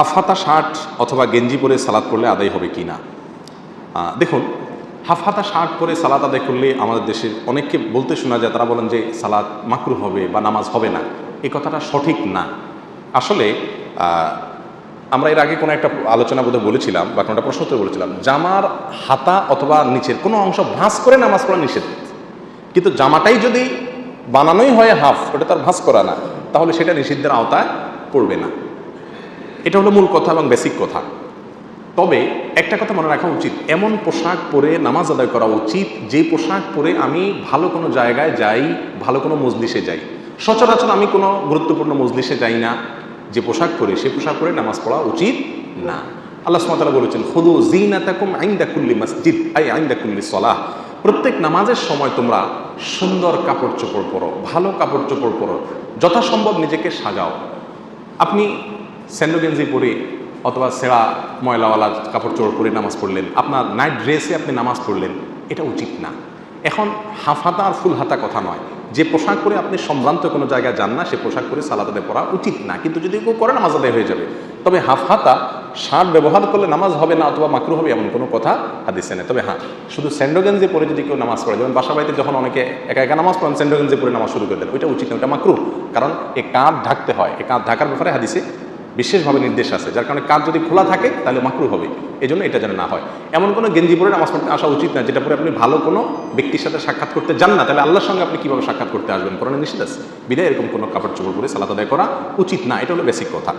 হাফহাতা shirt অথবা গেঞ্জি পরে সালাত পড়লে আদায় হবে কি না। দেখুন, হাফহাতা শার্ট পরে সালাত আদায় করলে আমাদের দেশের অনেককে বলতে শোনা যায়, তারা বলেন যে সালাত মাকরুহ হবে বা নামাজ হবে না। এই কথাটা সঠিক না। আসলে আমরা এর আগে কোনো একটা আলোচনা বোধহয় বলেছিলাম বা কোনো একটা প্রশ্ন উত্তরে বলেছিলাম, জামার হাতা অথবা নিচের কোনো অংশ ভাঁজ করে নামাজ পড়া নিষেধ, কিন্তু জামাটাই যদি বানানোই হয় হাফ, ওটা তার ভাঁজ করা না, তাহলে সেটা নিষিদ্ধের আওতায় পড়বে না। এটা হলো মূল কথা এবং বেসিক কথা। তবে একটা কথা মনে রাখা উচিত, এমন পোশাক পরে নামাজ আদায় করা উচিত যে পোশাক পরে আমি ভালো কোনো জায়গায় যাই, ভালো কোনো মজলিসে যাই। সচরাচর আমি কোনো গুরুত্বপূর্ণ মজলিসে যাই না, যে পোশাক পরে সে পোশাক পরে নামাজ পড়া উচিত না। আল্লাহ সুবহানাহু ওয়া তাআলা বলেছেন, খুযু যিনাতাকুম ইনদা কুল্লি মসজিদ আই ইনদা কুল্লি সালাহ। প্রত্যেক নামাজের সময় তোমরা সুন্দর কাপড় চোপড় পরো, ভালো কাপড় চোপড় পরো, যথাসম্ভব নিজেকে সাজাও। আপনি স্যান্ডো গেঞ্জি পরে অথবা সেরা ময়লাওয়ালা কাপড় চোপড় পরে নামাজ পড়লেন, আপনার নাইট ড্রেসে আপনি নামাজ পড়লেন, এটা উচিত না। এখন হাফ হাতা আর ফুল হাতা কথা নয়, যে পোশাক পরে আপনি সম্ভ্রান্ত কোনো জায়গায় যান না সে পোশাক পরে সালাত আদায় পড়া উচিত না, কিন্তু যদি কেউ করে নামাজ আদায় হয়ে যাবে। তবে হাফ হাতা শার্ট ব্যবহার করলে নামাজ হবে না অথবা মাকরুহ হবে এমন কোনো কথা হাদিসে নেই। তবে হ্যাঁ, শুধু স্যান্ডো গেঞ্জি পরে যদি কেউ নামাজ পড়ে, যেমন বাসা বাড়িতে যখন অনেকে একা একা নামাজ পড়েন স্যান্ডো গেঞ্জি পরে নামাজ শুরু করে দেন, ওইটা উচিত না, ওইটা মাকরুহ। কারণ এ কাঁধ ঢাকতে হয়, এ কাঁধ ঢাকার ব্যাপারে হাদিসে বিশেষভাবে নির্দেশ আছে, যার কারণে কাঁধ যদি খোলা থাকে তাহলে মাকরুহ হবে। এই জন্য এটা যেন না হয়। এমন কোনো গেঞ্জি পরে নামাজ পড়তে আসা উচিত না যেটা পরে আপনি ভালো কোনো ব্যক্তির সাথে সাক্ষাৎ করতে যান না, তাহলে আল্লাহর সঙ্গে আপনি কীভাবে সাক্ষাৎ করতে আসবেন, কোরআনে নিষেধ আছে। বিধায় এরকম কোনো কাপড় চোপড় পরে সালাত আদায় করা উচিত না। এটা হলো বেসিক কথা।